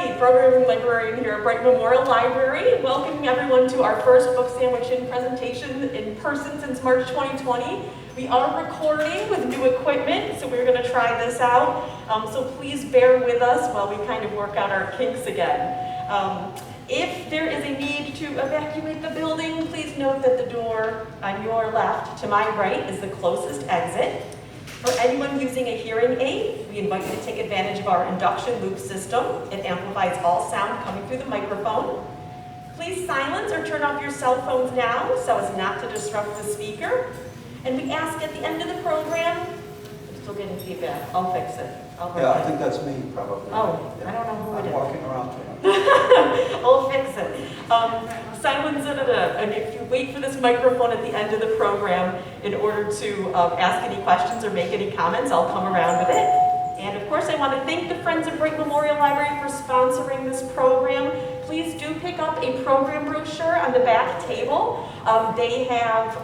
Maggie, Program Librarian here at Brighton Memorial Library, welcoming everyone to our first book sandwich-in presentation in person since March 2020. We are recording with new equipment, so we're going to try this out. So please bear with us while we kind of work out our kinks again. If there is a need to evacuate the building, please note that the door on your left to my right is the closest exit. For anyone using a hearing aid, we invite you to take advantage of our induction loop system. It amplifies all sound coming through the microphone. Please silence or turn off your cell phones now so as not to disrupt the speaker. And we ask at the end of the program, I'm still getting feedback, I'll fix it. I think that's me, probably. Oh, yeah. I don't know who it is. I'm walking around too much. I'll fix it. Silence it, and if you wait for this microphone at the end of the program in order to ask any questions or make any comments, I'll come around with it. And of course, I want to thank the Friends of Brighton Memorial Library for sponsoring this program. Please do pick up a program brochure on the back table. They have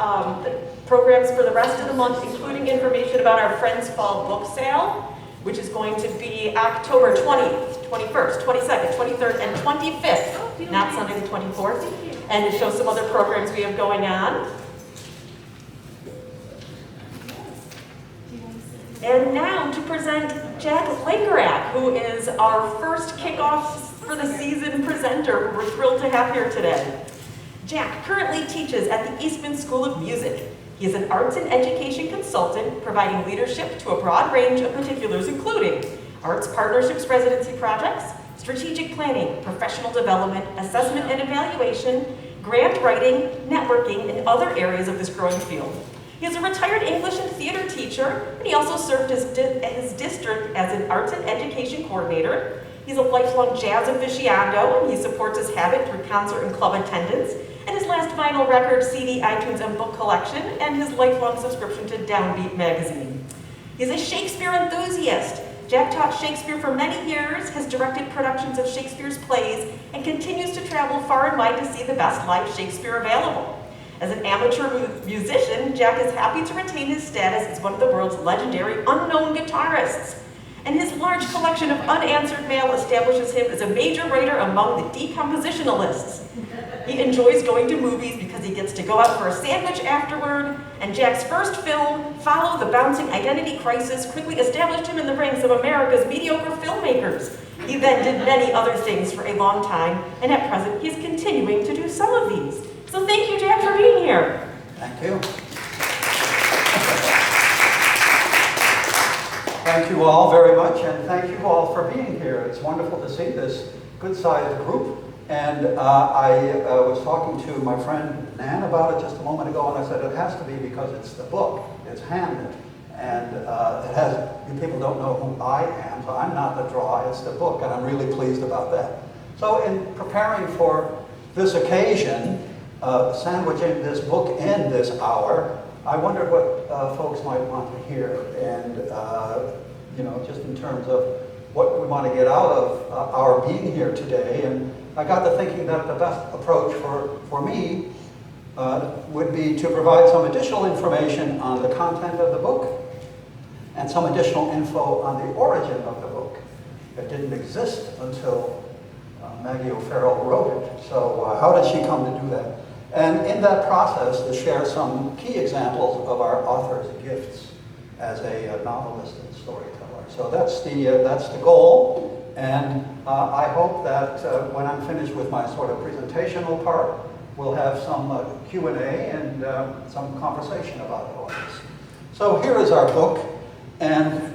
the programs for the rest of the month, including information about our Friends Fall book sale, which is going to be October 20th, 21st, 22nd, 23rd, and 25th, not Sunday the 24th. And it shows some other programs we have going on. And now to present Jack Langerak, who is our first kickoff for the season presenter we're thrilled to have here today. Jack currently teaches at the Eastman School of Music. He is an arts and education consultant, providing leadership to a broad range of particulars, including arts partnerships residency projects, strategic planning, professional development, assessment and evaluation, grant writing, networking, and other areas of this growing field. He is a retired English and theater teacher, and he also served his district as an arts and education coordinator. He's a lifelong jazz aficionado, and he supports his habit through concert and club attendance, and his last vinyl record, CD, iTunes, and book collection, and his lifelong subscription to Downbeat magazine. He's a Shakespeare enthusiast. Jack taught Shakespeare for many years, has directed productions of Shakespeare's plays, and continues to travel far and wide to see the best live Shakespeare available. As an amateur musician, Jack is happy to retain his status as one of the world's legendary unknown guitarists. And his large collection of unanswered mail establishes him as a major writer among the decompositionalists. He enjoys going to movies because he gets to go out for a sandwich afterward, and Jack's first film, Follow the Bouncing Identity Crisis, quickly established him in the ranks of America's mediocre filmmakers. He then did many other things for a long time, and at present he's continuing to do some of these. So thank you, Jack, for being here. Thank you. Thank you all very much, and thank you all for being here. It's wonderful to see this good-sized group. And I was talking to my friend Nan about it just a moment ago, and I said it has to be because it's the book. It's Hamnet. And it has, you people don't know who I am, so I'm not the draw, it's the book, and I'm really pleased about that. So in preparing for this occasion, sandwiching this book in this hour, I wondered what folks might want to hear, and you know, just in terms of what we want to get out of our being here today. And I got to thinking that the best approach for me would be to provide some additional information on the content of the book and some additional info on the origin of the book. It didn't exist until Maggie O'Farrell wrote it. So how did she come to do that? And in that process, to share some key examples of our author's gifts as a novelist and storyteller. So that's the goal. And I hope that when I'm finished with my sort of presentational part, we'll have some Q&A and some conversation about all this. So here is our book. And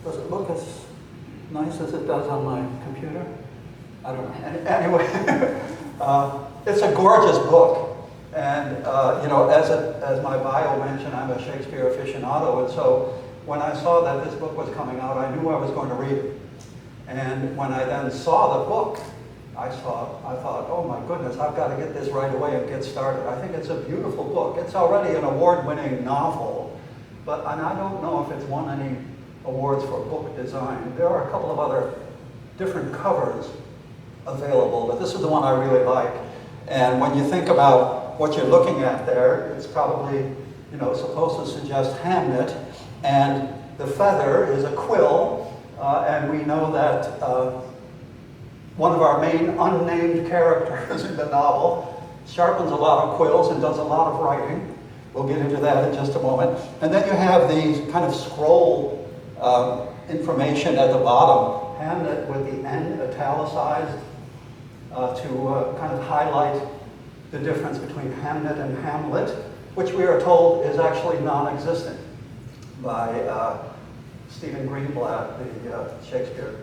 does it look as nice as it does on my computer? I don't know. Anyway, it's a gorgeous book. And you know, as my bio mentioned, I'm a Shakespeare aficionado, and so when I saw that this book was coming out, I knew I was going to read it. And when I then saw the book, I thought, oh my goodness, I've got to get this right away and get started. I think it's a beautiful book. It's already an award-winning novel, and I don't know if it's won any awards for book design. There are a couple of other different covers available, but this is the one I really like. And when you think about what you're looking at there, it's probably, you know, supposed to suggest Hamnet, and the feather is a quill, and we know that one of our main unnamed characters in the novel sharpens a lot of quills and does a lot of writing. We'll get into that in just a moment. And then you have these kind of scroll information at the bottom, Hamnet with the N italicized to kind of highlight the difference between Hamnet and Hamlet, which we are told is actually non-existent by Stephen Greenblatt, the Shakespeare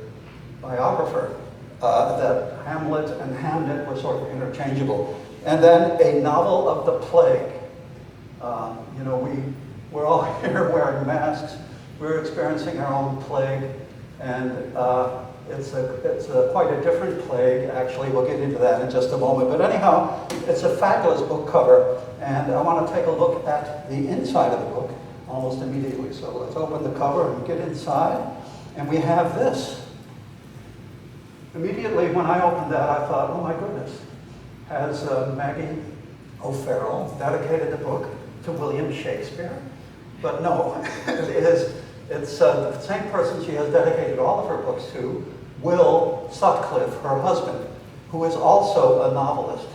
biographer, that Hamlet and Hamnet were sort of interchangeable. And then a novel of the plague. You know, we're all here wearing masks. We're experiencing our own plague, and it's quite a different plague, actually. We'll get into that in just a moment. But anyhow, it's a fabulous book cover, and I want to take a look at the inside of the book almost immediately. So let's open the cover and get inside, and we have this. Immediately when I opened that, I thought, oh my goodness, has Maggie O'Farrell dedicated the book to William Shakespeare? But no, it's the same person she has dedicated all of her books to, Will Sutcliffe, her husband, who is also a novelist.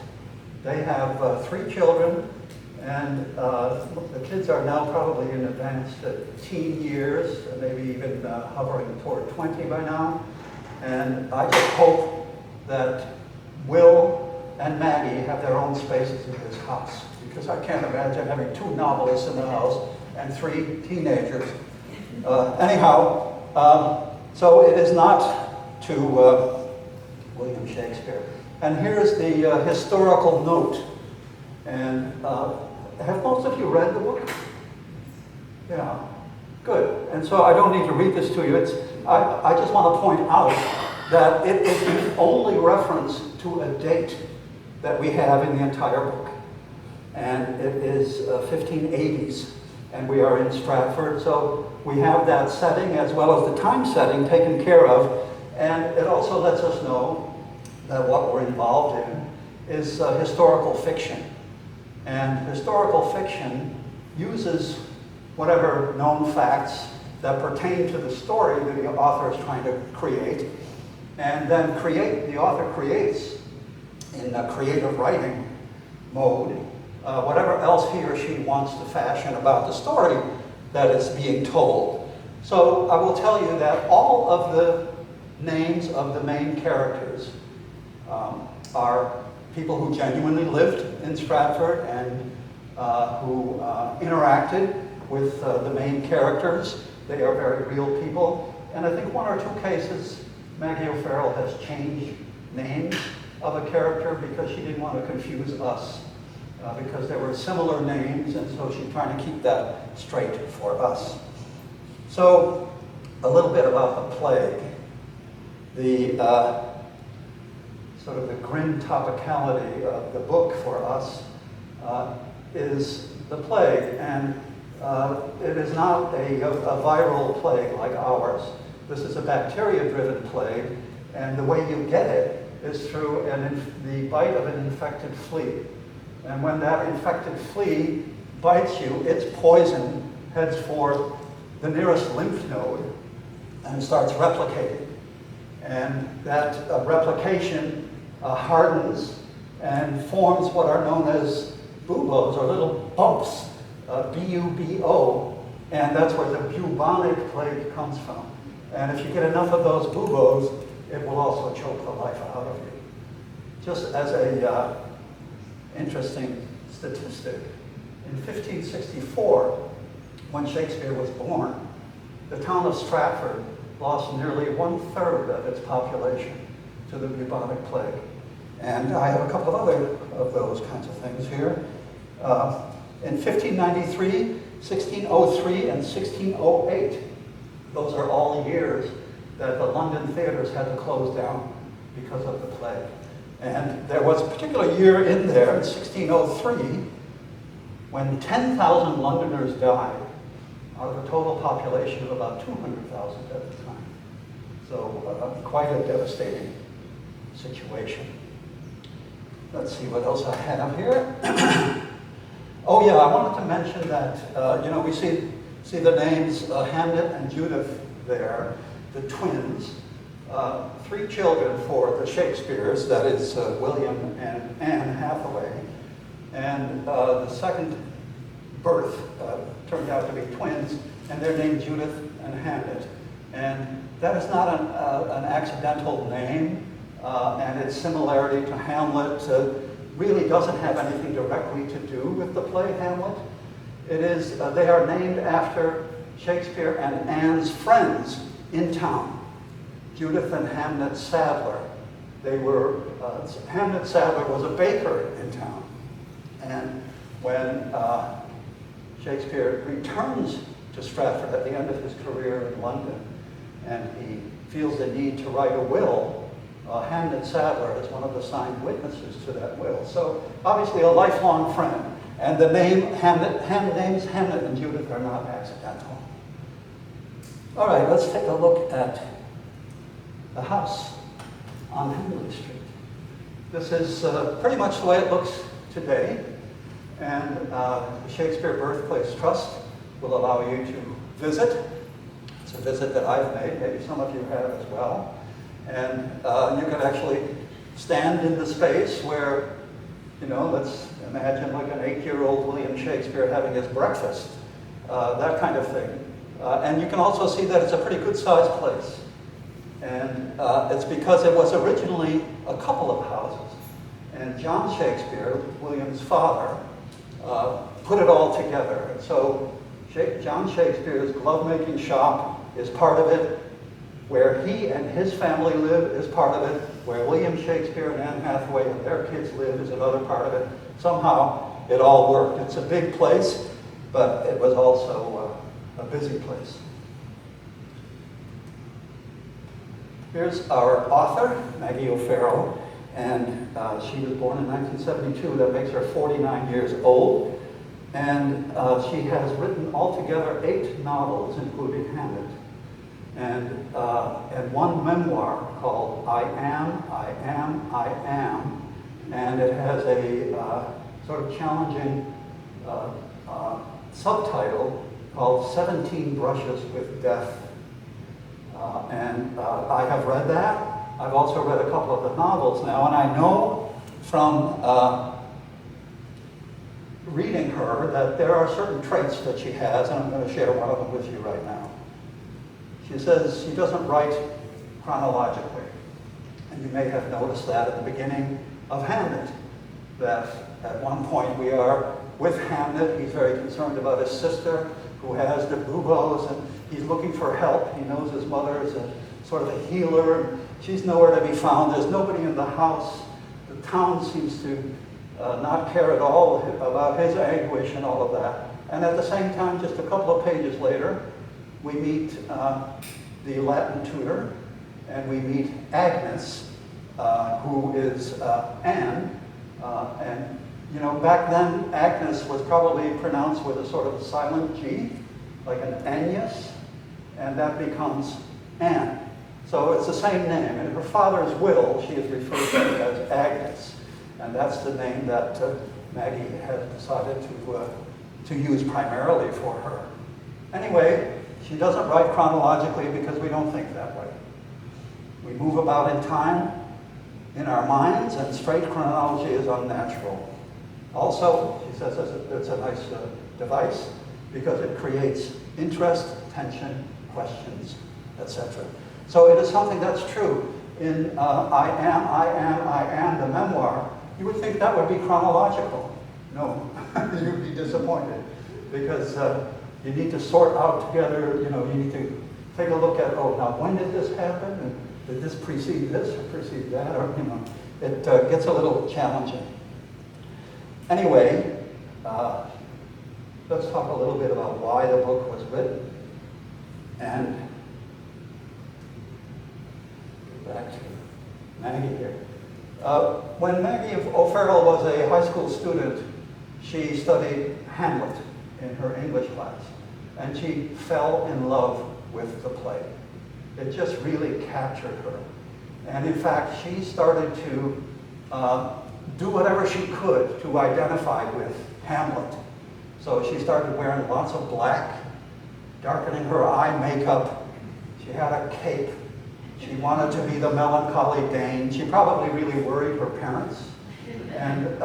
They have 3 children, and the kids are now probably in advanced teen years, maybe even hovering toward 20 by now. And I just hope that Will and Maggie have their own spaces in this house, because I can't imagine having 2 novelists in the house and 3 teenagers. So it is not to William Shakespeare. And here's the historical note. And have most of you read the book? Yeah, good. And so I don't need to read this to you. I just want to point out that it is the only reference to a date that we have in the entire book. And it is 1580s, and we are in Stratford, so we have that setting as well as the time setting taken care of. And it also lets us know that what we're involved in is historical fiction. And historical fiction uses whatever known facts that pertain to the story that the author is trying to create, and then the author creates in a creative writing mode whatever else he or she wants to fashion about the story that is being told. So I will tell you that all of the names of the main characters are people who genuinely lived in Stratford and who interacted with the main characters. They are very real people. And I think 1 or 2 cases, Maggie O'Farrell has changed names of a character because she didn't want to confuse us, because there were similar names, and so she's trying to keep that straight for us. So, a little bit about the plague. The sort of the grim topicality of the book for us is the plague, and it is not a viral plague like ours. This is a bacteria-driven plague, and the way you get it is through the bite of an infected flea. And when that infected flea bites you, its poison heads for the nearest lymph node and starts replicating. And that replication hardens and forms what are known as buboes, or little bumps, B-U-B-O, and that's where the bubonic plague comes from. And if you get enough of those buboes, it will also choke the life out of you. Just as a interesting statistic, in 1564, when Shakespeare was born, the town of Stratford lost nearly 1/3 of its population to the bubonic plague. And I have a couple of other of those kinds of things here. In 1593, 1603, and 1608, those are all years that the London theaters had to close down because of the plague. And there was a particular year in there, in 1603, when 10,000 Londoners died out of a total population of about 200,000 at the time. So quite a devastating situation. Let's see what else I have here. Oh yeah, I wanted to mention that, we see the names Hamnet and Judith there. the twins, three children for the Shakespeares, that is William and Anne Hathaway. And the second birth turned out to be twins, and they're named Judith and Hamnet. And that is not an accidental name, and its similarity to Hamlet really doesn't have anything directly to do with the play Hamlet. It is, they are named after Shakespeare and Anne's friends in town, Judith and Hamnet Sadler. They were, Hamnet Sadler was a baker in town. And when Shakespeare returns to Stratford at the end of his career in London, and he feels the need to write a will, Hamnet Sadler is one of the signed witnesses to that will. So obviously a lifelong friend. And the name names Hamnet and Judith are not accidental. All right, let's take a look at the house on Hemline Street. This is pretty much the way it looks today. And the Shakespeare Birthplace Trust will allow you to visit. It's a visit that I've made, maybe some of you have as well. And you can actually stand in the space where, you know, let's imagine like an 8-year-old William Shakespeare having his breakfast, that kind of thing. And you can also see that it's a pretty good-sized place. And it's because it was originally a couple of houses. And John Shakespeare, William's father, put it all together. And so John Shakespeare's glove-making shop is part of it. Where he and his family live is part of it. Where William Shakespeare and Anne Hathaway and their kids live is another part of it. Somehow it all worked. It's a big place, but it was also a busy place. Here's our author, Maggie O'Farrell, and she was born in 1972. That makes her 49 years old. And she has written altogether 8 novels, including Hamlet. And one memoir called I Am, I Am, I Am. And it has a sort of challenging subtitle called 17 Brushes with Death. And I have read that. I've also read a couple of the novels now, and I know from reading her that there are certain traits that she has, and I'm going to share one of them with you right now. She says she doesn't write chronologically. And you may have noticed that at the beginning of Hamnet, that at one point we are with Hamnet. He's very concerned about his sister who has the buboes, and he's looking for help. He knows his mother is a sort of a healer. And she's nowhere to be found. There's nobody in the house. The town seems to not care at all about his anguish and all of that. And at the same time, just a couple of pages later, we meet the Latin tutor, and we meet Agnes, who is Anne. And you know, back then, Agnes was probably pronounced with a sort of a silent G, like an Agnes, and that becomes Anne. So it's the same name. In her father's will, she is referred to as Agnes, and that's the name that Maggie has decided to use primarily for her. Anyway, she doesn't write chronologically because we don't think that way. We move about in time in our minds, and straight chronology is unnatural. Also, she says it's a nice device because it creates interest, tension, questions, etc. So it is something that's true. In I Am, the memoir, you would think that would be chronological. No, you'd be disappointed because you need to sort out together, you know, you need to take a look at, oh, now when did this happen? And did this precede this or precede that? Or, you know, it gets a little challenging. Anyway, let's talk a little bit about why the book was written. And back to Maggie here. When Maggie O'Farrell was a high school student, she studied Hamlet in her English class, and she fell in love with the play. It just really captured her. And in fact, she started to do whatever she could to identify with Hamlet. So she started wearing lots of black, darkening her eye makeup. She She had a cape. She wanted to be the melancholy Dane. She probably really worried her parents. And,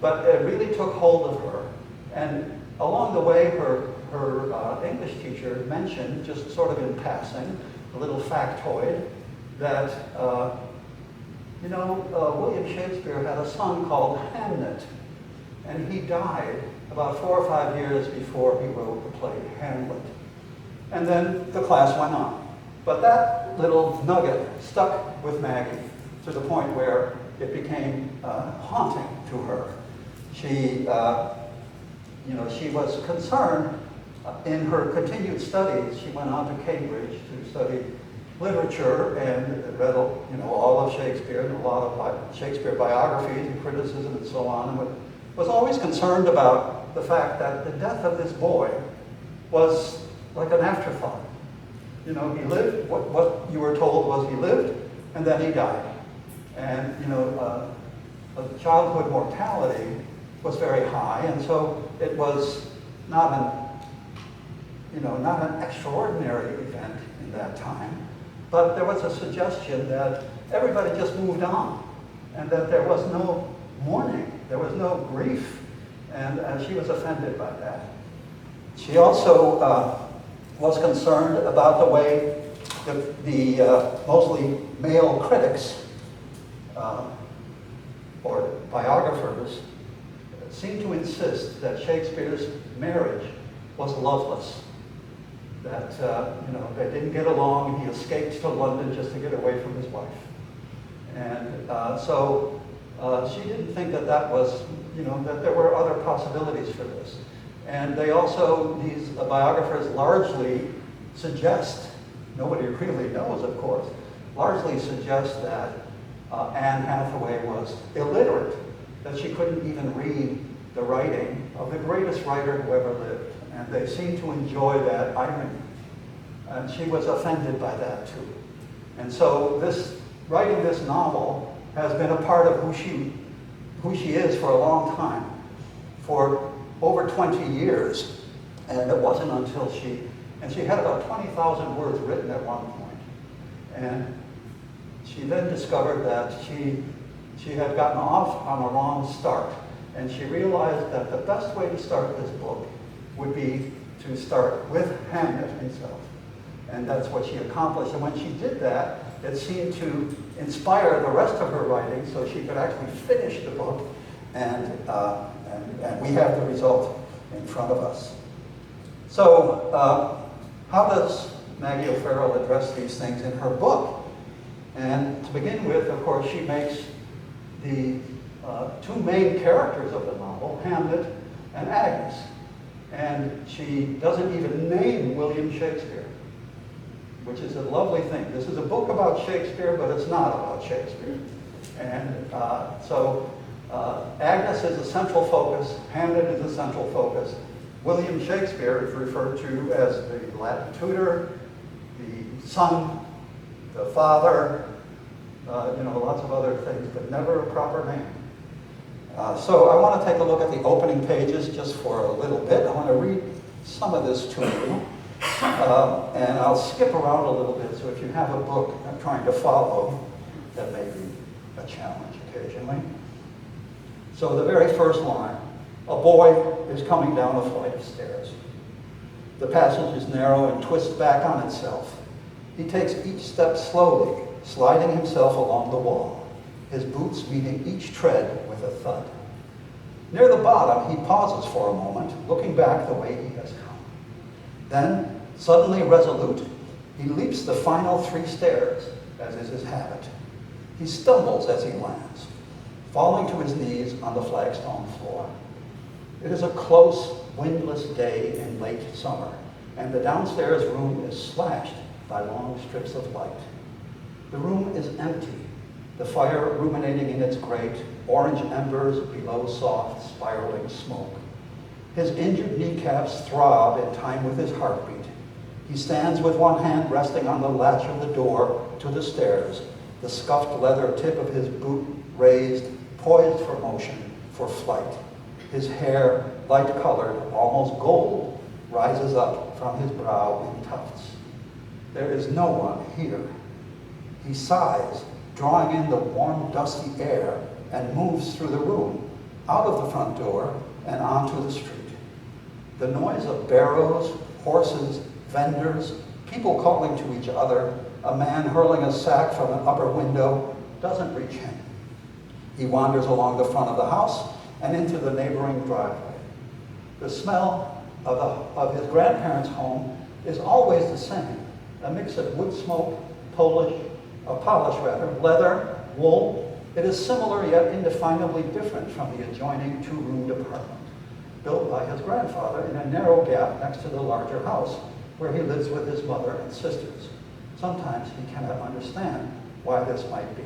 but it really took hold of her. And along the way, her English teacher mentioned, just sort of in passing, a little factoid, that, William Shakespeare had a son called Hamnet. And he died about 4 or 5 years before he wrote the play Hamlet. And then the class went on. But that little nugget stuck with Maggie to the point where it became haunting to her. She was concerned in her continued studies. She went on to Cambridge to study literature and read all of Shakespeare and a lot of Shakespeare biographies and criticism and so on, and was always concerned about the fact that the death of this boy was like an afterthought. He lived, what you were told was he lived, and then he died. And, childhood mortality was very high, and so it was not an extraordinary event in that time, but there was a suggestion that everybody just moved on, and that there was no mourning, there was no grief, and she was offended by that. She also was concerned about the way the mostly male critics or biographers seemed to insist that Shakespeare's marriage was loveless, that they didn't get along, and he escaped to London just to get away from his wife. And so she didn't think that was, that there were other possibilities for this. And they also, these biographers largely suggest, nobody really knows, of course, largely suggest that Anne Hathaway was illiterate, that she couldn't even read the writing of the greatest writer who ever lived. And they seem to enjoy that irony. And she was offended by that too. And so writing this novel has been a part of who she is for a long time, for over 20 years. And it wasn't until she had about 20,000 words written at one point. And she then discovered that she had gotten off on a wrong start. And she realized that the best way to start this book would be to start with Hamnet himself. And that's what she accomplished. And when she did that, it seemed to inspire the rest of her writing so she could actually finish the book. And we have the result in front of us. So how does Maggie O'Farrell address these things in her book? And to begin with, of course, she makes the two main characters of the novel, Hamlet and Agnes. And she doesn't even name William Shakespeare, which is a lovely thing. This is a book about Shakespeare, but it's not about Shakespeare. And so Agnes is a central focus, Hamlet is a central focus. William Shakespeare is referred to as the Latin tutor, the son, the father, lots of other things, but never a proper name. So I want to take a look at the opening pages just for a little bit. I want to read some of this to you. And I'll skip around a little bit, so if you have a book I'm trying to follow, that may be a challenge occasionally. So the very first line, a boy is coming down a flight of stairs. The passage is narrow and twists back on itself. He takes each step slowly, sliding himself along the wall, his boots meeting each tread with a thud. Near the bottom, he pauses for a moment, looking back the way he has come. Then, suddenly resolute, he leaps the final 3 stairs, as is his habit. He stumbles as he lands, falling to his knees on the flagstone floor. It is a close, windless day in late summer, and the downstairs room is slashed by long strips of light. The room is empty, the fire ruminating in its grate, orange embers below soft, spiraling smoke. His injured kneecaps throb in time with his heartbeat. He stands with one hand resting on the latch of the door to the stairs, the scuffed leather tip of his boot raised, poised for motion, for flight. His hair, light-colored, almost gold, rises up from his brow in tufts. There is no one here. He sighs, drawing in the warm, dusty air, and moves through the room, out of the front door, and onto the street. The noise of barrows, horses, vendors, people calling to each other, a man hurling a sack from an upper window, doesn't reach him. He wanders along the front of the house and into the neighboring driveway. The smell of his grandparents' home is always the same, a mix of wood smoke, polish, leather, wool. It is similar yet indefinably different from the adjoining two-roomed apartment, built by his grandfather in a narrow gap next to the larger house where he lives with his mother and sisters. Sometimes he cannot understand why this might be.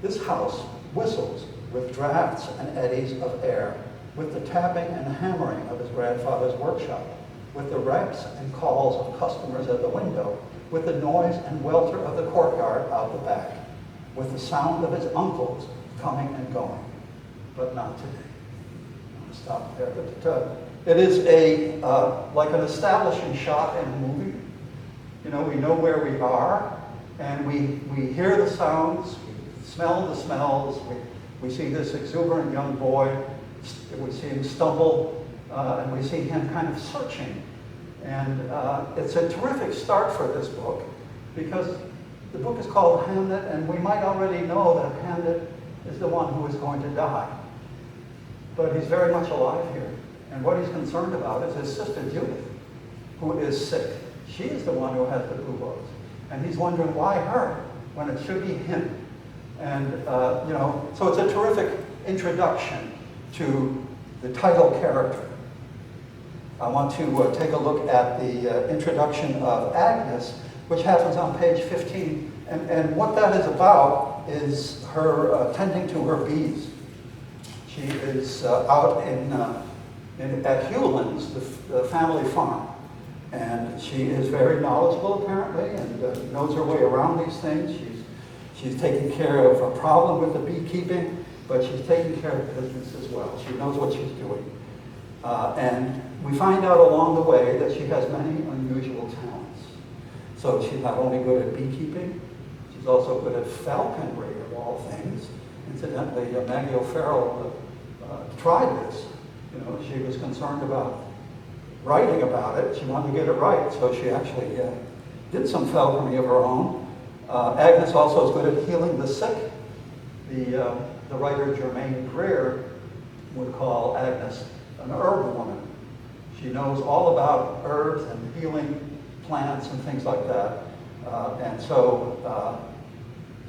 This house whistles with drafts and eddies of air, with the tapping and hammering of his grandfather's workshop, with the raps and calls of customers at the window, with the noise and welter of the courtyard out the back, with the sound of his uncles coming and going. But not today. I'm going to stop there. But it is like an establishing shot in a movie. You know, we know where we are, and we hear the sounds, we smell the smells, we see this exuberant young boy, we see him stumble, and we see him kind of searching. And it's a terrific start for this book, because the book is called Hamnet, and we might already know that Hamnet is the one who is going to die. But he's very much alive here. And what he's concerned about is his sister Judith, who is sick. She is the one who has the blue bones. And he's wondering why her, when it should be him. And, so it's a terrific introduction to the title character. I want to take a look at the introduction of Agnes, which happens on page 15. And what that is about is her tending to her bees. She is out at Hewlands, the family farm. And she is very knowledgeable, apparently, and knows her way around these things. She's taking care of a problem with the beekeeping, but she's taking care of business as well. She knows what she's doing. And we find out along the way that she has many unusual talents. So she's not only good at beekeeping, she's also good at falconry, of all things. Incidentally, Maggie O'Farrell tried this. You know, she was concerned about writing about it. She wanted to get it right, so she actually did some falconry of her own. Agnes also is good at healing the sick. The writer Germaine Greer would call Agnes an herb woman. She knows all about herbs and healing plants and things like that. And so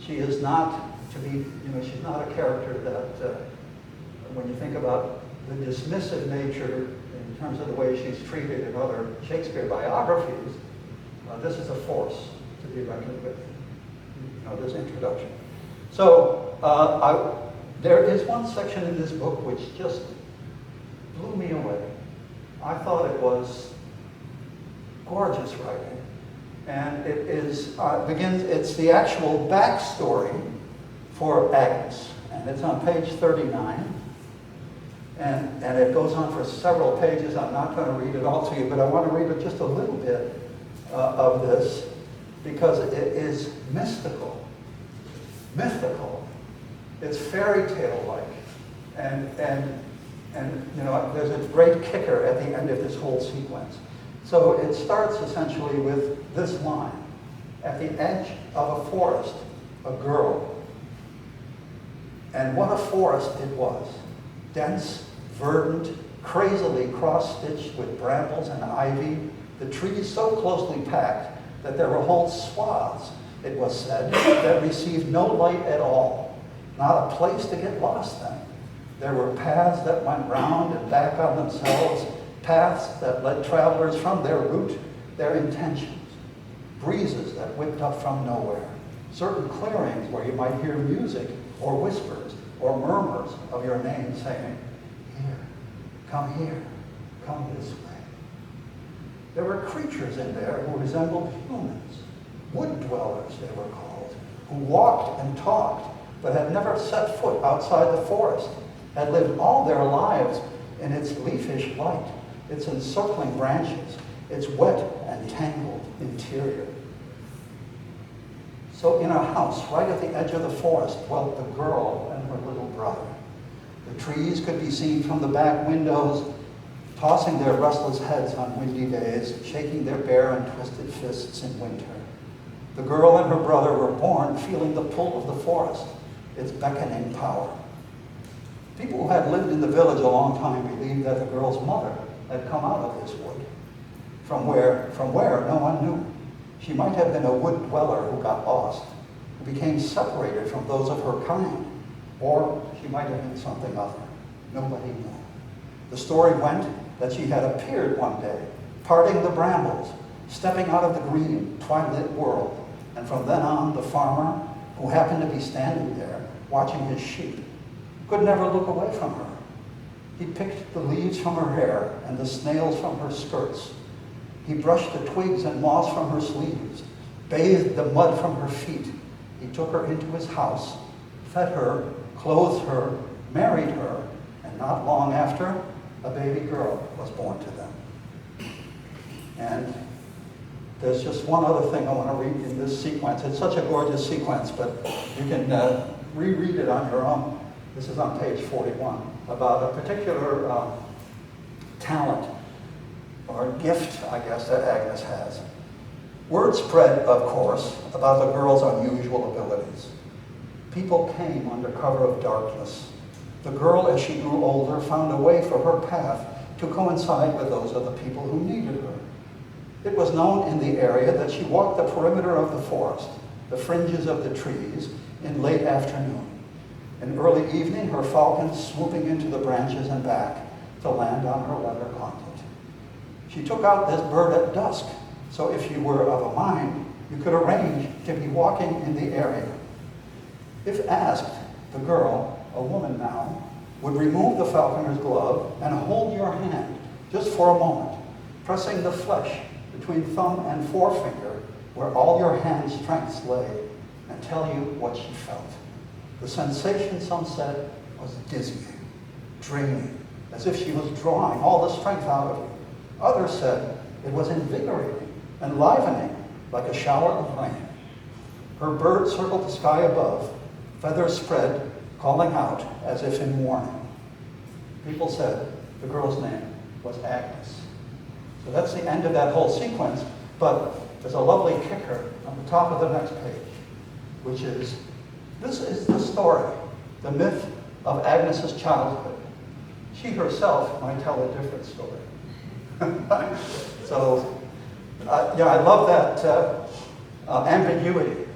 she is not to be, she's not a character that, when you think about the dismissive nature in terms of the way she's treated in other Shakespeare biographies, this is a force to be reckoned with, this introduction. So there is one section in this book which just blew me away. I thought it was gorgeous writing. And it is, it's the actual backstory for Agnes. And it's on page 39. And it goes on for several pages. I'm not going to read it all to you, but I want to read just a little bit of this, because it is mystical. Mythical. It's fairy tale-like. And there's a great kicker at the end of this whole sequence. So it starts essentially with this line. At the edge of a forest, a girl. And what a forest it was. Dense, verdant, crazily cross-stitched with brambles and ivy, the trees so closely packed that there were whole swaths, it was said, that received no light at all. Not a place to get lost in. There were paths that went round and back on themselves, paths that led travelers from their route, their intentions, breezes that whipped up from nowhere, certain clearings where you might hear music or whispers or murmurs of your name saying, here, come this way. There were creatures in there who resembled humans, wood dwellers they were called, who walked and talked, but had never set foot outside the forest, had lived all their lives in its leafish light, its encircling branches, its wet and tangled interior. So in a house right at the edge of the forest dwelt the girl and her little brother. The trees could be seen from the back windows, tossing their restless heads on windy days, shaking their bare and twisted fists in winter. The girl and her brother were born feeling the pull of the forest, its beckoning power. People who had lived in the village a long time believed that the girl's mother had come out of this wood. From where, no one knew. She might have been a wood dweller who got lost, who became separated from those of her kind, or she might have been something other. Nobody knew. The story went that she had appeared one day, parting the brambles, stepping out of the green, twilight world, and from then on, the farmer, who happened to be standing there, watching his sheep, could never look away from her. He picked the leaves from her hair and the snails from her skirts. He brushed the twigs and moss from her sleeves, bathed the mud from her feet. He took her into his house, fed her, clothed her, married her, and not long after, a baby girl was born to them. And there's just one other thing I want to read in this sequence. It's such a gorgeous sequence, but you can reread it on your own. This is on page 41, about a particular talent or gift, I guess, that Agnes has. Word spread, of course, about the girl's unusual abilities. People came under cover of darkness. The girl, as she grew older, found a way for her path to coincide with those of the people who needed her. It was known in the area that she walked the perimeter of the forest, the fringes of the trees, in late afternoon. In early evening, her falcon swooping into the branches and back to land on her leather gauntlet. She took out this bird at dusk, so if you were of a mind, you could arrange to be walking in the area. If asked, the girl, a woman now, would remove the falconer's glove and hold your hand just for a moment, pressing the flesh between thumb and forefinger where all your hand strengths lay, and tell you what she felt. The sensation, some said, was dizzying, draining, as if she was drawing all the strength out of you. Others said it was invigorating, enlivening, like a shower of rain. Her bird circled the sky above, feathers spread, calling out as if in warning. People said the girl's name was Agnes. So that's the end of that whole sequence, but there's a lovely kicker on the top of the next page, which is, this is the story, the myth of Agnes's childhood. She herself might tell a different story. So, yeah, I love that ambiguity.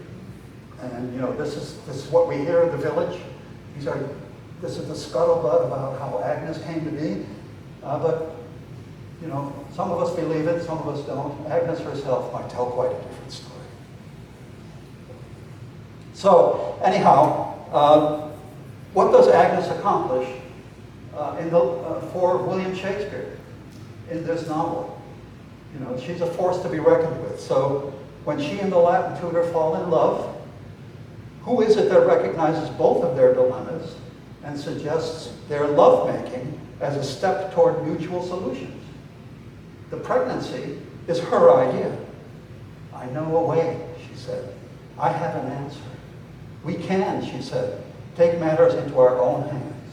And, you know, this is what we hear in the village. This is the scuttlebutt about how Agnes came to be. But, you know, some of us believe it, some of us don't. Agnes herself might tell quite a different story. So, anyhow, what does Agnes accomplish for William Shakespeare in this novel? You know, she's a force to be reckoned with. So, when she and the Latin tutor fall in love, who is it that recognizes both of their dilemmas and suggests their lovemaking as a step toward mutual solutions? The pregnancy is her idea. I know a way, she said. I have an answer. We can, she said, take matters into our own hands.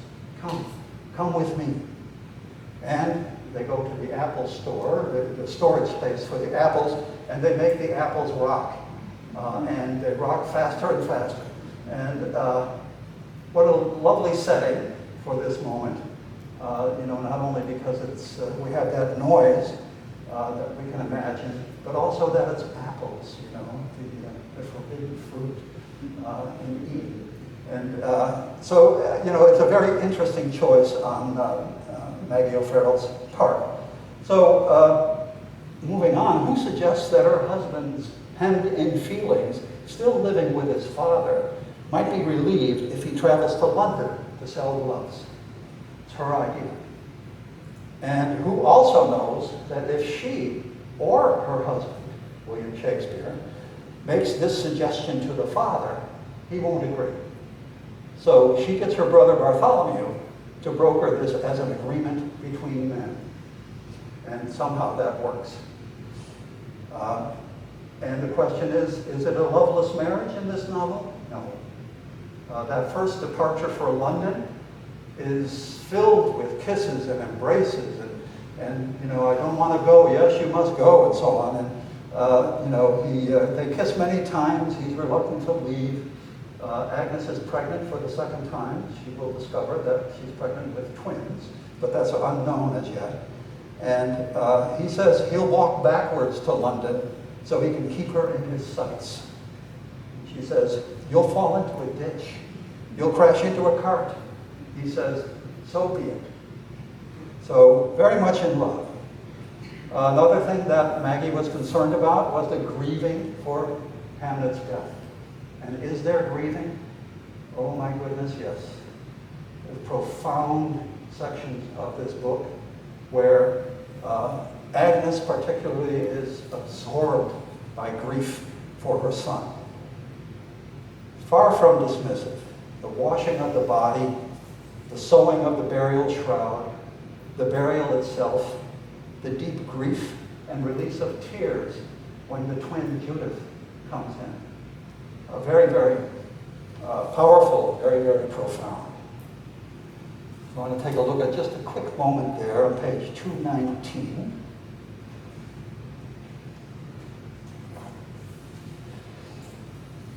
Come with me. And they go to the apple store, the storage space for the apples, and they make the apples rock. And they rock faster and faster. And what a lovely setting for this moment. You know, not only because it's we have that noise that we can imagine, but also that it's apples, you know, the forbidden fruit in Eden. And so, you know, it's a very interesting choice on Maggie O'Farrell's part. So, moving on, who suggests that her husband's hemmed-in feelings, still living with his father, might be relieved if he travels to London to sell gloves? It's her idea. And who also knows that if she or her husband, William Shakepeare, makes this suggestion to the father, he won't agree. So she gets her brother Bartholomew to broker this as an agreement between men. And somehow that works. And the question is it a loveless marriage in this novel? No. That first departure for London is filled with kisses and embraces and you know, I don't want to go, yes, you must go, and so on. And, you know, they kiss many times, he's reluctant to leave. Agnes is pregnant for the second time. She will discover that she's pregnant with twins, but that's unknown as yet. And he says he'll walk backwards to London so he can keep her in his sights. She says, you'll fall into a ditch. You'll crash into a cart. He says, so be it. So very much in love. Another thing that Maggie was concerned about was the grieving for Hamlet's death. And is there grieving? Oh my goodness, yes. There's profound sections of this book where Agnes particularly is absorbed by grief for her son. Far from dismissive, the washing of the body, the sewing of the burial shroud, the burial itself, the deep grief and release of tears when the twin Judith comes in. Very, very powerful, very, very profound. I want to take a look at just a quick moment there on page 219.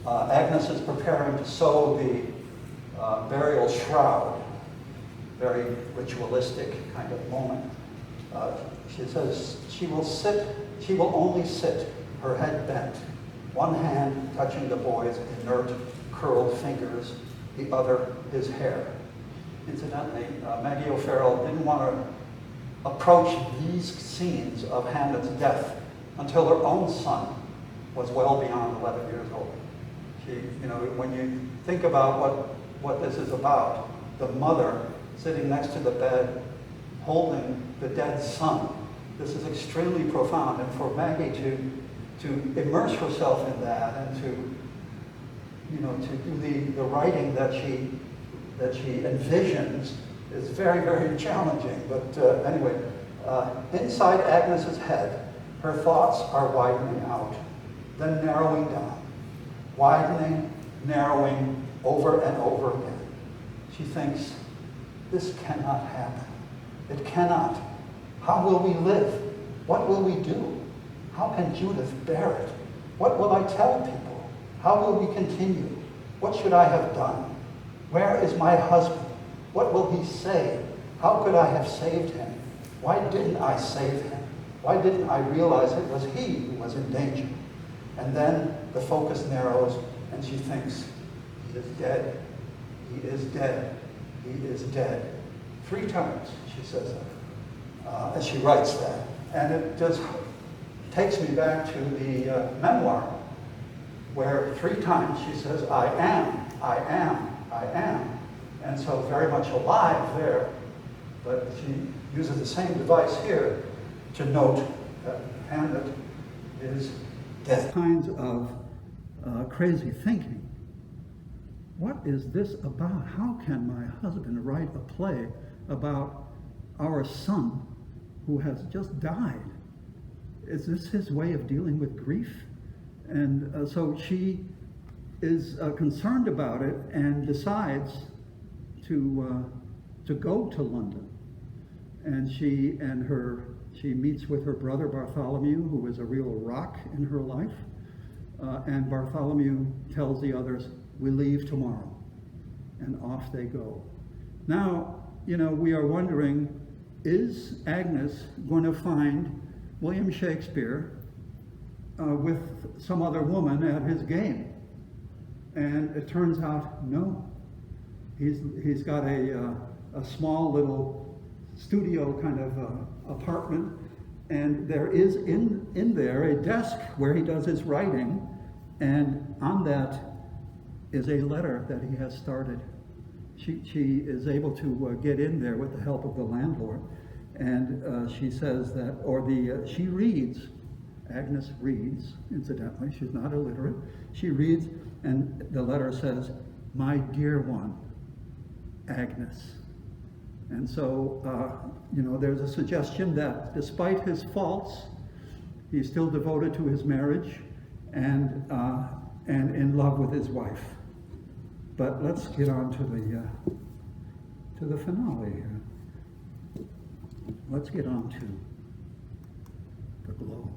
Agnes is preparing to sew the burial shroud, very ritualistic kind of moment. She says she will only sit, her head bent, one hand touching the boy's inert, curled fingers, the other his hair. Incidentally, Maggie O'Farrell didn't want to approach these scenes of Hamlet's death until her own son was well beyond 11 years old. She, you know, when you think about what this is about, the mother sitting next to the bed, holding the dead son, this is extremely profound. And for Maggie to immerse herself in that and to, you know, to do the writing that she envisions is very, very challenging. But anyway, inside Agnes's head, her thoughts are widening out, then narrowing down, widening, narrowing over and over again. She thinks, this cannot happen. It cannot. How will we live? What will we do? How can Judith bear it? What will I tell people? How will we continue? What should I have done? Where is my husband? What will he say? How could I have saved him? Why didn't I save him? Why didn't I realize it was he who was in danger? And then the focus narrows and she thinks, he is dead. He is dead. He is dead. 3 times she says that, as she writes that. And it just takes me back to the memoir, where 3 times she says, I am, I am, I am. And so very much alive there. But she uses the same device here to note that Hamlet is dead. Kinds of crazy thinking. What is this about? How can my husband write a play about our son who has just died? Is this his way of dealing with grief? And so she is concerned about it and decides to go to London. And she meets with her brother Bartholomew, who is a real rock in her life. And Bartholomew tells the others, we leave tomorrow. And off they go. Now, you know, we are wondering, is Agnes going to find William Shakepeare with some other woman at his game? And it turns out, no. He's got a small little studio kind of apartment, and there is in there a desk where he does his writing, and on that is a letter that he has started. She is able to get in there with the help of the landlord, and she says that, she reads, Agnes reads, incidentally, she's not illiterate, she reads, and the letter says, my dear one, Agnes. And so, you know, there's a suggestion that despite his faults, he's still devoted to his marriage. and in love with his wife. But let's get on to the finale here. Let's get on to the globe.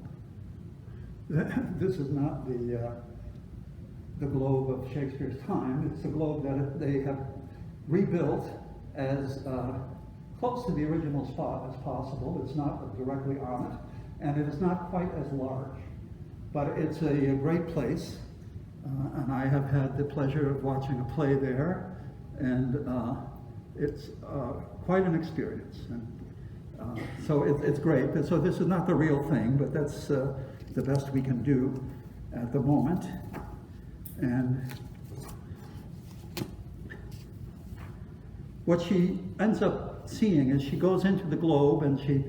This is not the globe of Shakespeare's time. It's the globe that they have rebuilt as close to the original spot as possible. It's not directly on it, and it is not quite as large, but it's a great place, and I have had the pleasure of watching a play there, and it's quite an experience. And so it's great. So this is not the real thing, but that's the best we can do at the moment. And what she ends up seeing is she goes into the globe and she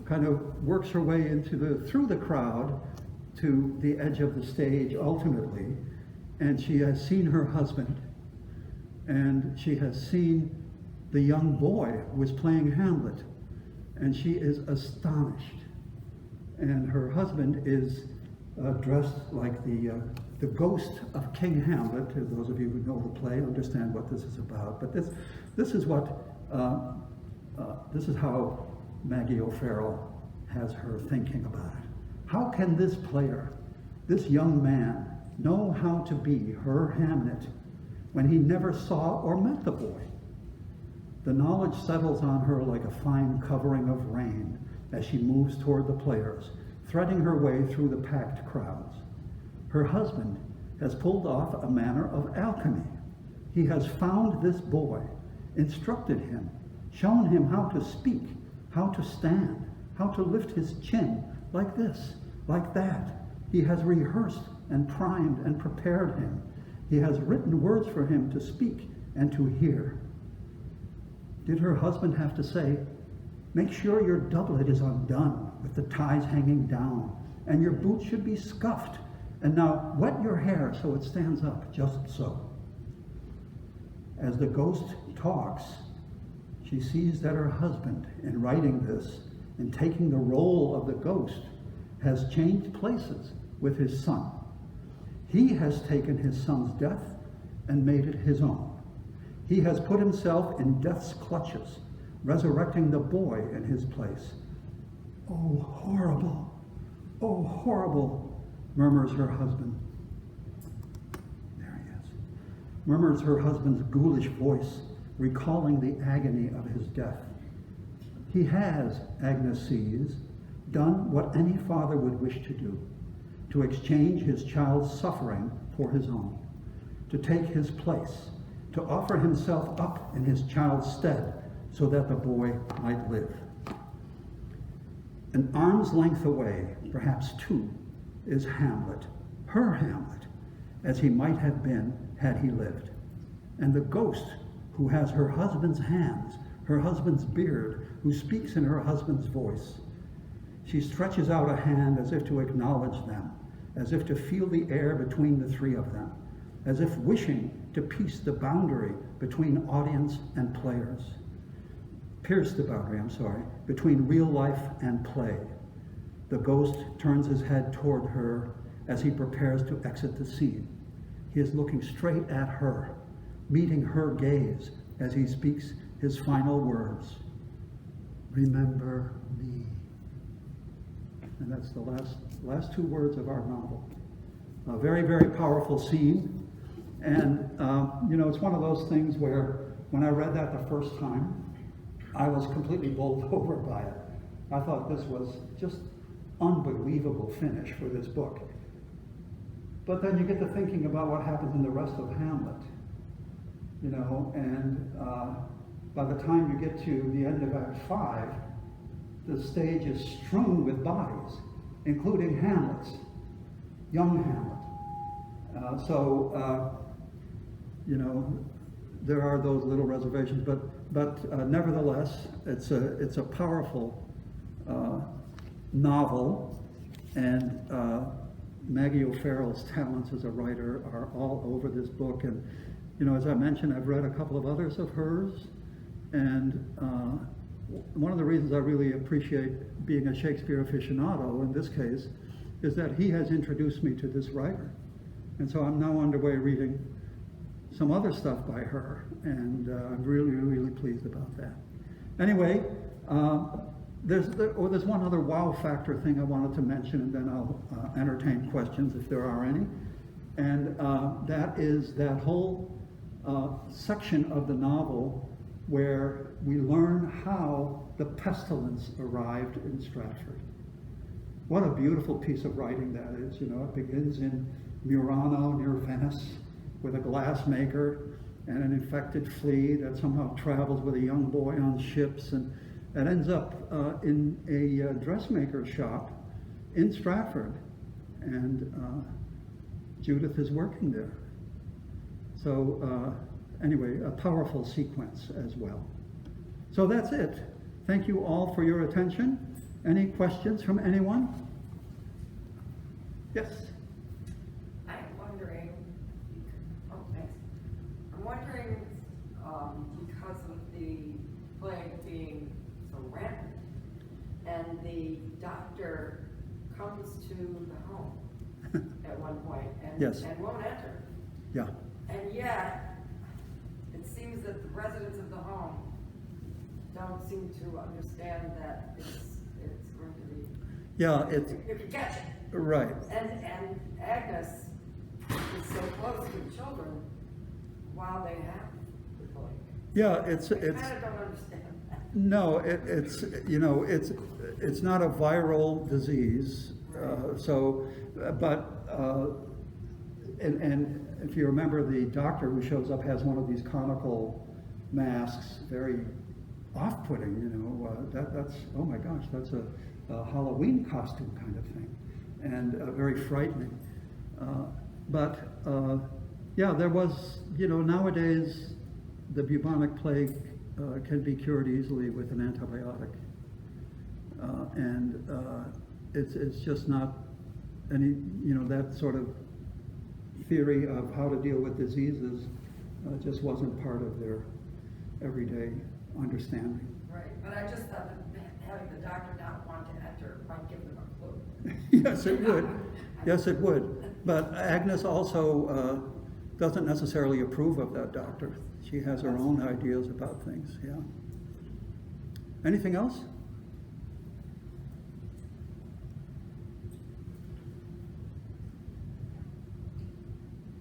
kind of works her way through the crowd to the edge of the stage ultimately, and she has seen her husband, and she has seen the young boy who is playing Hamlet, and she is astonished. And her husband is dressed like the ghost of King Hamlet. Those of you who know the play understand what this is about. But this is how Maggie O'Farrell has her thinking about it. How can this player, this young man, know how to be her Hamnet when he never saw or met the boy? The knowledge settles on her like a fine covering of rain as she moves toward the players, threading her way through the packed crowds. Her husband has pulled off a manner of alchemy. He has found this boy, instructed him, shown him how to speak, how to stand, how to lift his chin like this, like that. He has rehearsed and primed and prepared him. He has written words for him to speak and to hear. Did her husband have to say, "Make sure your doublet is undone with the ties hanging down, and your boots should be scuffed, and now wet your hair so it stands up, just so"? As the ghost talks, she sees that her husband, in writing this, in taking the role of the ghost, has changed places with his son. He has taken his son's death and made it his own. He has put himself in death's clutches, resurrecting the boy in his place. "Oh, horrible! Oh, horrible!" murmurs her husband. There he is. Murmurs her husband's ghoulish voice, recalling the agony of his death. He has, Agnes sees, done what any father would wish to do, to exchange his child's suffering for his own, to take his place, to offer himself up in his child's stead so that the boy might live. An arm's length away, perhaps two, is Hamlet, her Hamlet, as he might have been had he lived. And the ghost who has her husband's hands, her husband's beard, who speaks in her husband's voice. She stretches out a hand as if to acknowledge them, as if to feel the air between the three of them, as if wishing to pierce the boundary between audience and players. Between real life and play. The ghost turns his head toward her as he prepares to exit the scene. He is looking straight at her, meeting her gaze as he speaks his final words. "Remember me." And that's the last two words of our novel. A very, very powerful scene. And, it's one of those things where when I read that the first time, I was completely bowled over by it. I thought this was just unbelievable finish for this book. But then you get to thinking about what happens in the rest of Hamlet, and by the time you get to the end of Act 5, the stage is strewn with bodies, including Hamlet's, young Hamlet. There are those little reservations, but nevertheless, it's a powerful novel, and Maggie O'Farrell's talents as a writer are all over this book. And as I mentioned, I've read a couple of others of hers, and one of the reasons I really appreciate being a Shakespeare aficionado in this case is that he has introduced me to this writer. And so I'm now underway reading some other stuff by her, and I'm really, really pleased about that. Anyway, there's one other wow factor thing I wanted to mention, and then I'll entertain questions if there are any. And that is that whole section of the novel where we learn how the pestilence arrived in Stratford. What a beautiful piece of writing that is. You know, it begins in Murano near Venice with a glassmaker and an infected flea that somehow travels with a young boy on ships, and it ends up in a dressmaker's shop in Stratford, and Judith is working there. So anyway, a powerful sequence as well. So that's it. Thank you all for your attention. Any questions from anyone? Yes? I'm wondering, because of the plague being so rampant, and the doctor comes to the home at one point and, Yes. and won't enter. Yeah. And yet, it seems that the residents of the home don't seem to understand that it's going to be. Yeah, it's You can catch it. right. And Agnes is so close to the children while they have the plague. Yeah, it's I kind of don't understand that. no, it's you know, it's not a viral disease. And if you remember, the doctor who shows up has one of these conical masks, very off-putting. You know, that's oh my gosh, that's a Halloween costume kind of thing, and very frightening. Yeah, there was, you know, nowadays the bubonic plague can be cured easily with an antibiotic, it's just not any, you know, that sort of theory of how to deal with diseases just wasn't part of their everyday understanding. Right, but I just thought that having the doctor not want to enter might give them a clue. Yes, it would. Yes, it would. But Agnes also doesn't necessarily approve of that doctor. She has her own ideas about things, yeah. Anything else?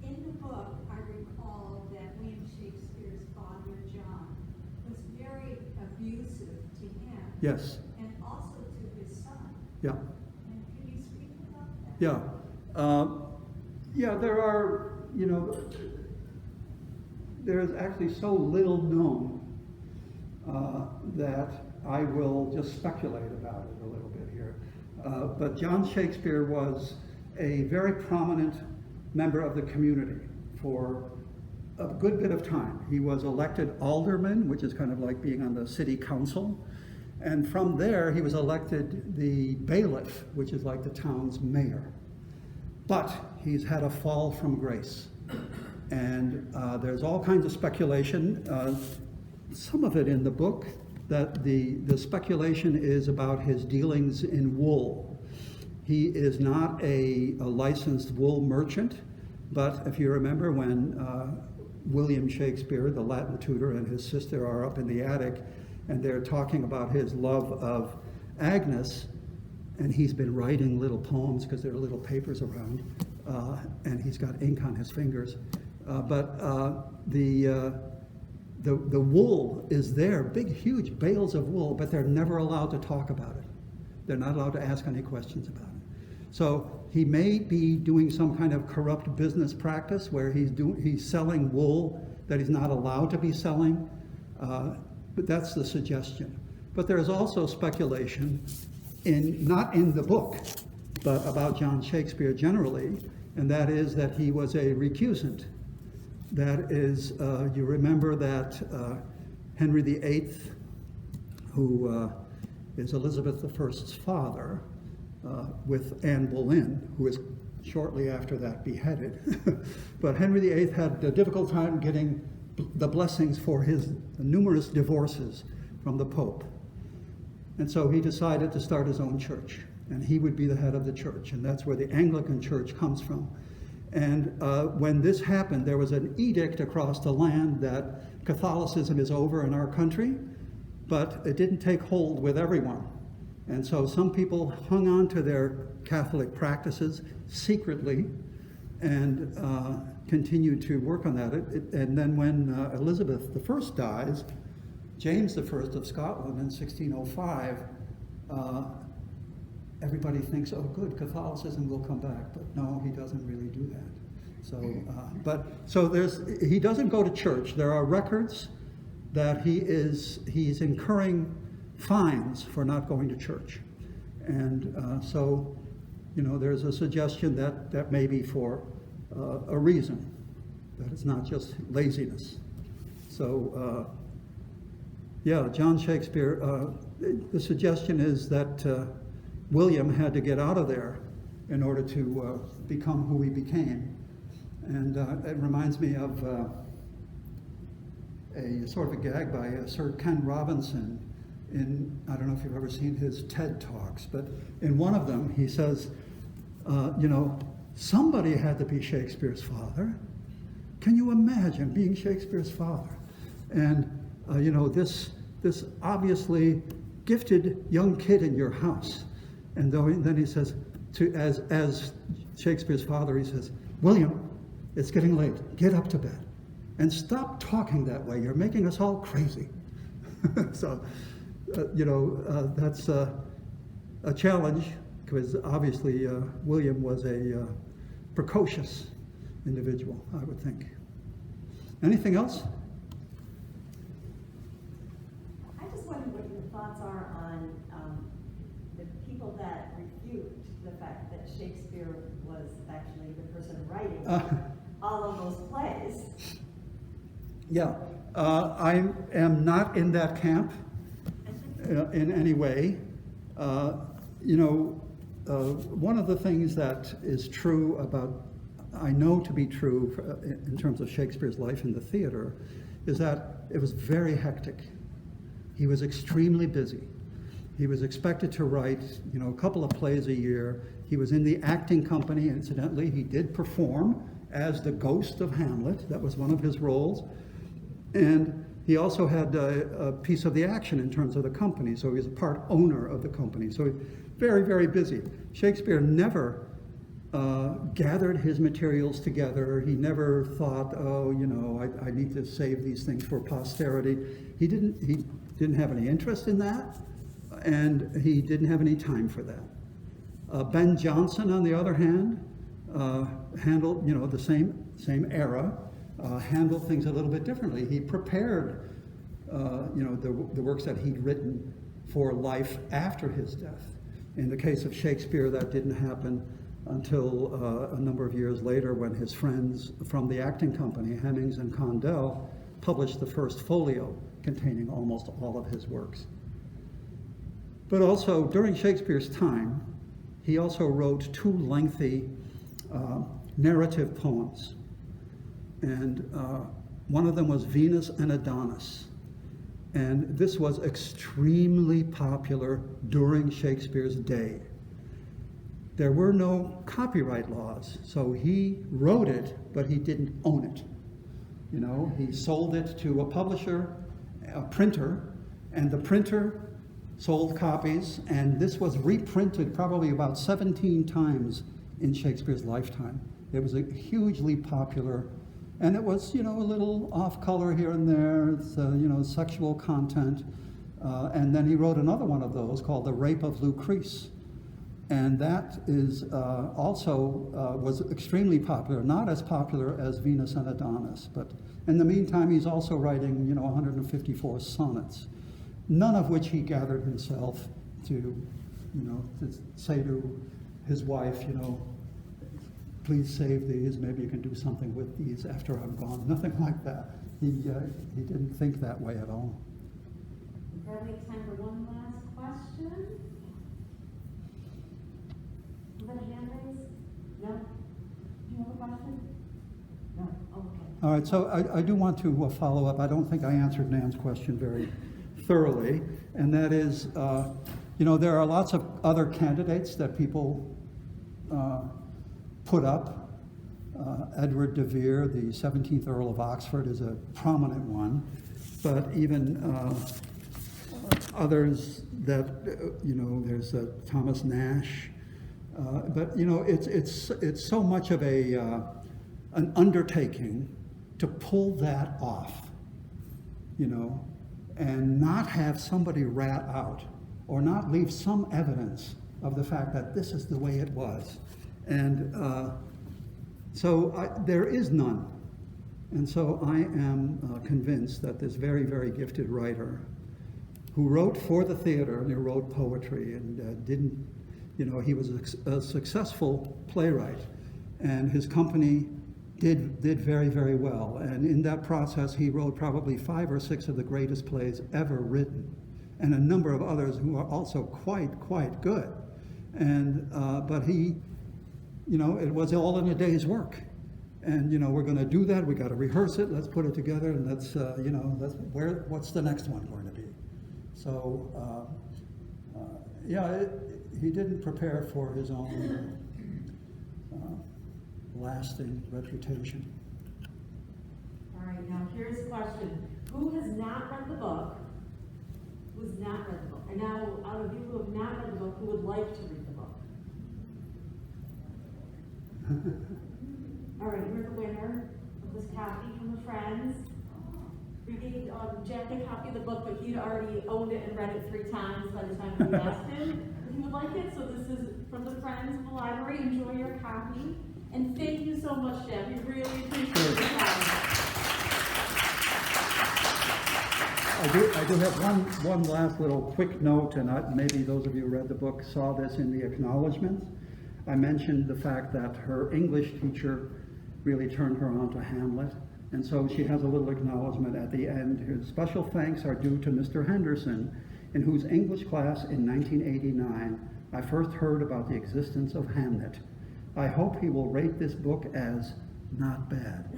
In the book, I recall that William Shakespeare's father, John, was very abusive to him. Yes. And also to his son. Yeah. And could you speak about that? Yeah. Yeah, there are, you know, there is actually so little known that I will just speculate about it a little bit here. But John Shakespeare was a very prominent member of the community for a good bit of time. He was elected alderman, which is kind of like being on the city council. And from there, he was elected the bailiff, which is like the town's mayor. But he's had a fall from grace. And there's all kinds of speculation, some of it in the book, that the speculation is about his dealings in wool. He is not a licensed wool merchant, but if you remember when William Shakepeare, the Latin tutor, and his sister are up in the attic, and they're talking about his love of Agnes, and he's been writing little poems because there are little papers around, and he's got ink on his fingers. But the wool is there, big, huge bales of wool, but they're never allowed to talk about it. They're not allowed to ask any questions about it. So he may be doing some kind of corrupt business practice where he's selling wool that he's not allowed to be selling, but that's the suggestion. But there's also speculation, not in the book, but about John Shakespeare generally, and that is that he was a recusant. That is, you remember that Henry VIII, who is Elizabeth I's father, with Anne Boleyn, who was shortly after that beheaded. But Henry VIII had a difficult time getting the blessings for his numerous divorces from the Pope. And so he decided to start his own church. and he would be the head of the church, and that's where the Anglican Church comes from. And when this happened, there was an edict across the land that Catholicism is over in our country, but it didn't take hold with everyone. And so some people hung on to their Catholic practices secretly and continued to work on that. And then when Elizabeth I dies, James I of Scotland in 1605, everybody thinks, oh good, Catholicism will come back, but no, he doesn't really do that. So he doesn't go to church. There are records that he's incurring fines for not going to church. And so, there's a suggestion that may be for a reason, that it's not just laziness. So, yeah, John Shakespeare, the suggestion is that William had to get out of there in order to become who he became. And it reminds me of a sort of a gag by Sir Ken Robinson I don't know if you've ever seen his TED Talks, but in one of them he says, somebody had to be Shakespeare's father. Can you imagine being Shakespeare's father? And this obviously gifted young kid in your house. And then he says, as Shakespeare's father, he says, William, it's getting late. Get up to bed. And stop talking that way. You're making us all crazy. So, that's a challenge, because obviously William was a precocious individual, I would think. Anything else? I just wonder what your thoughts are on the people that refute the fact that Shakespeare was actually the person writing all of those plays. Yeah, I am not in that camp in any way. One of the things that is true I know to be true in terms of Shakespeare's life in the theater, is that it was very hectic. He was extremely busy. He was expected to write, a couple of plays a year. He was in the acting company, incidentally. He did perform as the ghost of Hamlet. That was one of his roles. And he also had a piece of the action in terms of the company, so he was a part owner of the company. So very, very busy. Shakespeare never gathered his materials together. He never thought, I need to save these things for posterity. He didn't have any interest in that, and he didn't have any time for that. Ben Jonson, on the other hand, handled, the same era, handled things a little bit differently. He prepared, the works that he'd written for life after his death. In the case of Shakespeare, that didn't happen until a number of years later, when his friends from the acting company, Hemmings and Condell, published the first folio containing almost all of his works. But also, during Shakespeare's time, he also wrote two lengthy narrative poems. And one of them was Venus and Adonis. And this was extremely popular during Shakespeare's day. There were no copyright laws, so he wrote it, but he didn't own it. He sold it to a publisher, a printer, and the printer sold copies, and this was reprinted probably about 17 times in Shakespeare's lifetime. It was a hugely popular, and it was, a little off color here and there, it's, sexual content. And then he wrote another one of those called The Rape of Lucrece. And that is also was extremely popular, not as popular as Venus and Adonis, but in the meantime, he's also writing, 154 sonnets, none of which he gathered himself to say to his wife, please save these, maybe you can do something with these after I'm gone. Nothing like that. He didn't think that way at all. We probably have time for one last question. You have a hand raised? No? Do you have a question? No? Oh, okay. All right, so I do want to follow up. I don't think I answered Nan's question very thoroughly, and that is, You know, there are lots of other candidates that people put up. Edward de Vere, the 17th Earl of Oxford, is a prominent one, but even others that, you know, there's Thomas Nash, but you know, it's so much of an undertaking to pull that off, you know, and not have somebody rat out or not leave some evidence of the fact that this is the way it was. And so there is none. And so I am convinced that this very, very gifted writer who wrote for the theater and who wrote poetry and didn't, you know, he was a successful playwright, and his company did very, very well. And in that process, he wrote probably 5 or 6 of the greatest plays ever written, and a number of others who are also quite good. And but he, you know, it was all in a day's work. And you know, we're going to do that. We got to rehearse it. Let's put it together, and let's, you know, what's the next one going to be? So, yeah, he didn't prepare for his own lasting reputation. All right, now here's a question. Who has not read the book? Who's not read the book? And now, out of you who have not read the book, who would like to read the book? All right, you're the winner of this copy from the friends. We gave Jack a copy of the book, but he'd already owned it and read it 3 times by the time we asked him if he would like it. So this is from the friends of the library. Enjoy your copy. And thank you so much, Jack. We really appreciate your time. I do have one last little quick note, and maybe those of you who read the book saw this in the acknowledgments. I mentioned the fact that her English teacher really turned her on to Hamlet, and so she has a little acknowledgement at the end. Her special thanks are due to Mr. Henderson, in whose English class in 1989 I first heard about the existence of Hamnet. I hope he will rate this book as not bad.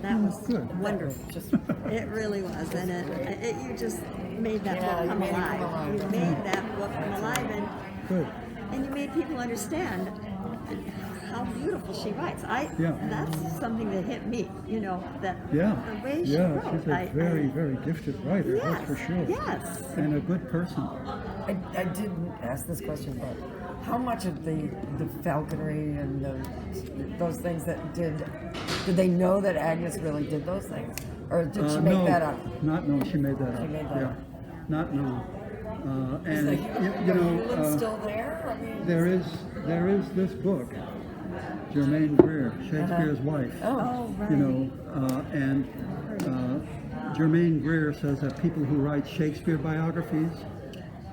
That was good. wonderful. It really was, and you just made that book come alive. You made that book come alive, and you made people understand how beautiful she writes. That's something that hit me. You know, that the way she wrote. She's a very gifted writer. Yes, that's for sure. Yes, and a good person. I didn't ask this question, but how much of the falconry and those things that did they know that Agnes really did those things? Or did she make that up? Not no, she made that up. She made that up. Not no. And you know, still there? I mean, there is this book, Germaine Greer, Shakespeare's wife. Oh, right. You know, and Germaine Greer says that people who write Shakespeare biographies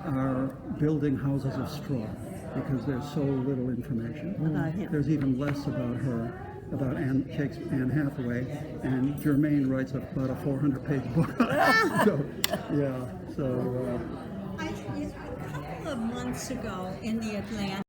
are building houses of straw because there's so little information. About him. There's even less about her, about Anne Hathaway, and Germaine writes about a 400-page book. A couple of months ago in the Atlantic,